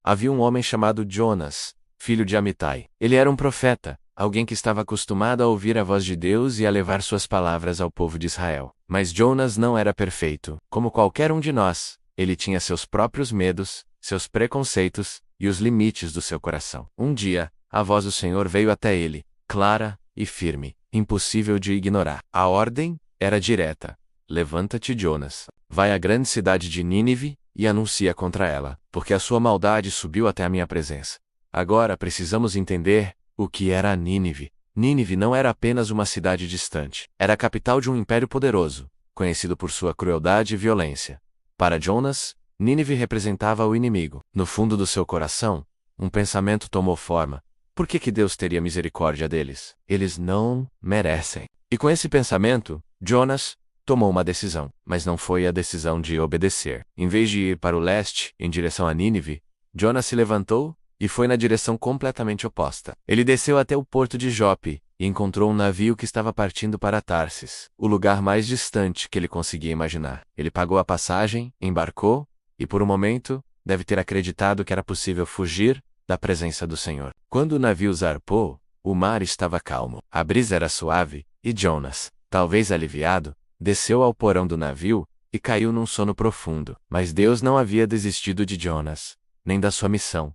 havia um homem chamado Jonas, filho de Amitai. Ele era um profeta, alguém que estava acostumado a ouvir a voz de Deus e a levar suas palavras ao povo de Israel. Mas Jonas não era perfeito. Como qualquer um de nós, ele tinha seus próprios medos, seus preconceitos e os limites do seu coração. Um dia, a voz do Senhor veio até ele, clara e firme, impossível de ignorar. A ordem era direta. Levanta-te, Jonas. Vai à grande cidade de Nínive e anuncia contra ela, porque a sua maldade subiu até a minha presença. Agora precisamos entender o que era Nínive. Nínive não era apenas uma cidade distante. Era a capital de um império poderoso, conhecido por sua crueldade e violência. Para Jonas, Nínive representava o inimigo. No fundo do seu coração, um pensamento tomou forma. Por que Deus teria misericórdia deles? Eles não merecem. E com esse pensamento, Jonas tomou uma decisão, mas não foi a decisão de obedecer. Em vez de ir para o leste, em direção a Nínive, Jonas se levantou e foi na direção completamente oposta. Ele desceu até o porto de Jope e encontrou um navio que estava partindo para Tarsis, o lugar mais distante que ele conseguia imaginar. Ele pagou a passagem, embarcou e, por um momento, deve ter acreditado que era possível fugir da presença do Senhor. Quando o navio zarpou, o mar estava calmo. A brisa era suave e Jonas, talvez aliviado, desceu ao porão do navio e caiu num sono profundo. Mas Deus não havia desistido de Jonas, nem da sua missão.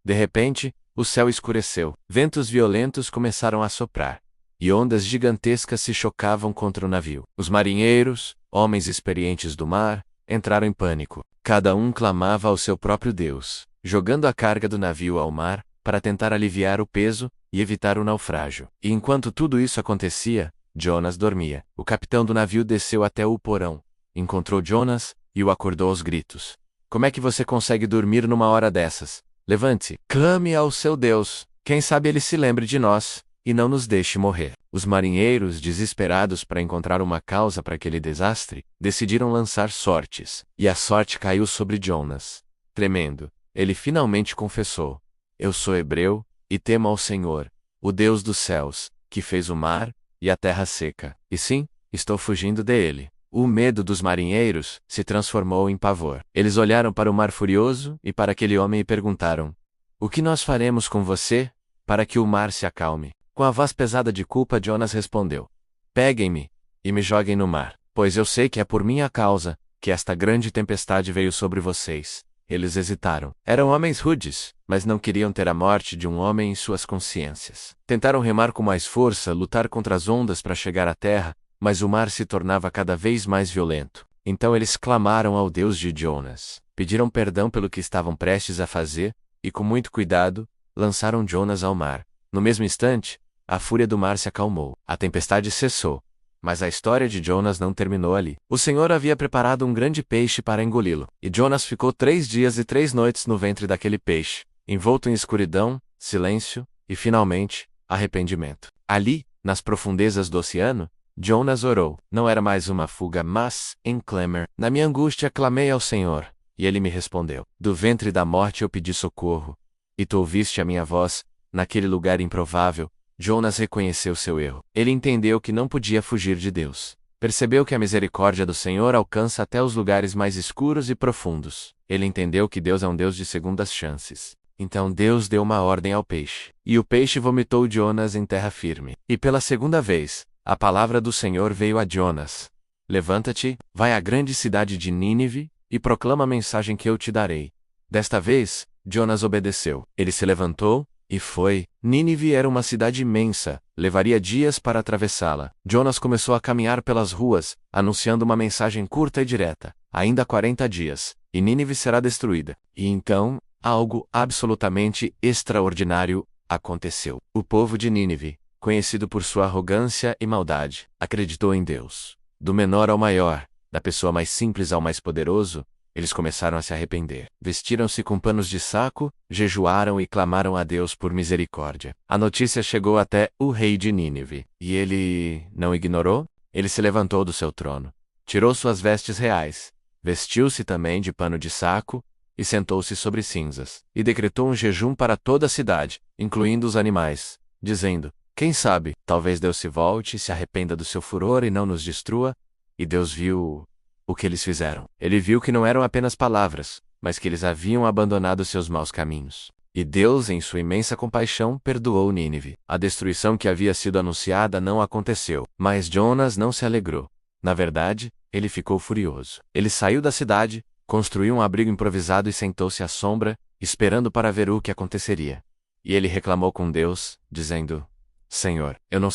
De repente, o céu escureceu, ventos violentos começaram a soprar, e ondas gigantescas se chocavam contra o navio. Os marinheiros, homens experientes do mar, entraram em pânico. Cada um clamava ao seu próprio Deus, jogando a carga do navio ao mar, para tentar aliviar o peso e evitar o naufrágio. E enquanto tudo isso acontecia, Jonas dormia. O capitão do navio desceu até o porão, encontrou Jonas e o acordou aos gritos. Como é que você consegue dormir numa hora dessas? Levante-se, clame ao seu Deus, quem sabe ele se lembre de nós, e não nos deixe morrer. Os marinheiros, desesperados para encontrar uma causa para aquele desastre, decidiram lançar sortes, e a sorte caiu sobre Jonas. Tremendo, ele finalmente confessou: Eu sou hebreu, e temo ao Senhor, o Deus dos céus, que fez o mar e a terra seca. E sim, estou fugindo dele. O medo dos marinheiros se transformou em pavor. Eles olharam para o mar furioso e para aquele homem e perguntaram: O que nós faremos com você, para que o mar se acalme? Com a voz pesada de culpa, Jonas respondeu: Peguem-me e me joguem no mar, pois eu sei que é por minha causa que esta grande tempestade veio sobre vocês. Eles hesitaram. Eram homens rudes, mas não queriam ter a morte de um homem em suas consciências. Tentaram remar com mais força, lutar contra as ondas para chegar à terra, mas o mar se tornava cada vez mais violento. Então eles clamaram ao Deus de Jonas, pediram perdão pelo que estavam prestes a fazer, e com muito cuidado, lançaram Jonas ao mar. No mesmo instante, a fúria do mar se acalmou. A tempestade cessou. Mas a história de Jonas não terminou ali. O Senhor havia preparado um grande peixe para engoli-lo, e Jonas ficou 3 dias e 3 noites no ventre daquele peixe, envolto em escuridão, silêncio e, finalmente, arrependimento. Ali, nas profundezas do oceano, Jonas orou. Não era mais uma fuga, mas, em clamor, na minha angústia clamei ao Senhor, e ele me respondeu. Do ventre da morte eu pedi socorro, e tu ouviste a minha voz, naquele lugar improvável. Jonas reconheceu seu erro. Ele entendeu que não podia fugir de Deus. Percebeu que a misericórdia do Senhor alcança até os lugares mais escuros e profundos. Ele entendeu que Deus é um Deus de segundas chances. Então Deus deu uma ordem ao peixe, e o peixe vomitou Jonas em terra firme. E pela segunda vez, a palavra do Senhor veio a Jonas: Levanta-te, vai à grande cidade de Nínive, e proclama a mensagem que eu te darei. Desta vez, Jonas obedeceu. Ele se levantou e foi. Nínive era uma cidade imensa, levaria dias para atravessá-la. Jonas começou a caminhar pelas ruas, anunciando uma mensagem curta e direta: ainda 40 dias, e Nínive será destruída. E então, algo absolutamente extraordinário aconteceu. O povo de Nínive, conhecido por sua arrogância e maldade, acreditou em Deus. Do menor ao maior, da pessoa mais simples ao mais poderoso, eles começaram a se arrepender. Vestiram-se com panos de saco, jejuaram e clamaram a Deus por misericórdia. A notícia chegou até o rei de Nínive, e ele não ignorou? Ele se levantou do seu trono, tirou suas vestes reais, vestiu-se também de pano de saco, e sentou-se sobre cinzas, e decretou um jejum para toda a cidade, incluindo os animais, dizendo: Quem sabe, talvez Deus se volte e se arrependa do seu furor e não nos destrua. E Deus viu o que eles fizeram. Ele viu que não eram apenas palavras, mas que eles haviam abandonado seus maus caminhos. E Deus, em sua imensa compaixão, perdoou Nínive. A destruição que havia sido anunciada não aconteceu, mas Jonas não se alegrou. Na verdade, ele ficou furioso. Ele saiu da cidade, construiu um abrigo improvisado e sentou-se à sombra, esperando para ver o que aconteceria. E ele reclamou com Deus, dizendo: Senhor, eu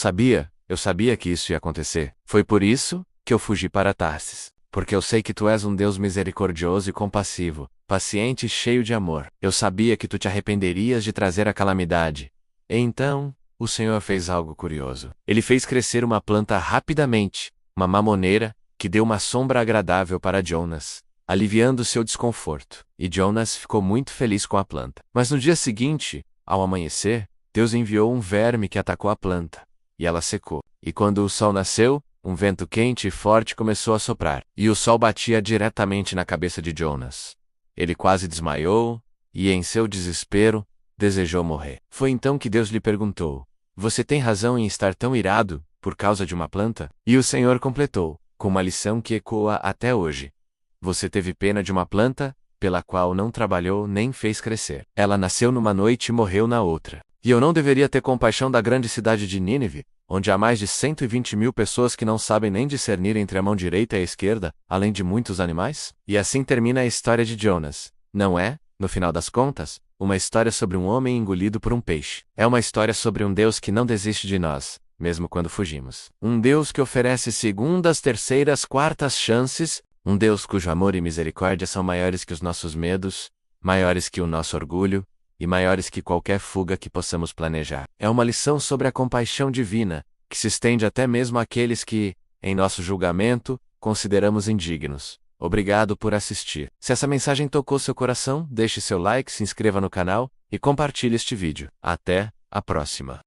sabia que isso ia acontecer. Foi por isso que eu fugi para Tarsis. Porque eu sei que tu és um Deus misericordioso e compassivo, paciente e cheio de amor. Eu sabia que tu te arrependerias de trazer a calamidade. E então, o Senhor fez algo curioso. Ele fez crescer uma planta rapidamente, uma mamoneira, que deu uma sombra agradável para Jonas, aliviando seu desconforto. E Jonas ficou muito feliz com a planta. Mas no dia seguinte, ao amanhecer, Deus enviou um verme que atacou a planta, e ela secou. E quando o sol nasceu, um vento quente e forte começou a soprar, e o sol batia diretamente na cabeça de Jonas. Ele quase desmaiou, e em seu desespero, desejou morrer. Foi então que Deus lhe perguntou: Você tem razão em estar tão irado, por causa de uma planta? E o Senhor completou, com uma lição que ecoa até hoje: Você teve pena de uma planta, pela qual não trabalhou nem fez crescer. Ela nasceu numa noite e morreu na outra. E eu não deveria ter compaixão da grande cidade de Nínive, onde há mais de 120.000 pessoas que não sabem nem discernir entre a mão direita e a esquerda, além de muitos animais? E assim termina a história de Jonas. Não é, no final das contas, uma história sobre um homem engolido por um peixe. É uma história sobre um Deus que não desiste de nós, mesmo quando fugimos. Um Deus que oferece segundas, terceiras, quartas chances. Um Deus cujo amor e misericórdia são maiores que os nossos medos, maiores que o nosso orgulho, e maiores que qualquer fuga que possamos planejar. É uma lição sobre a compaixão divina, que se estende até mesmo àqueles que, em nosso julgamento, consideramos indignos. Obrigado por assistir. Se essa mensagem tocou seu coração, deixe seu like, se inscreva no canal e compartilhe este vídeo. Até a próxima.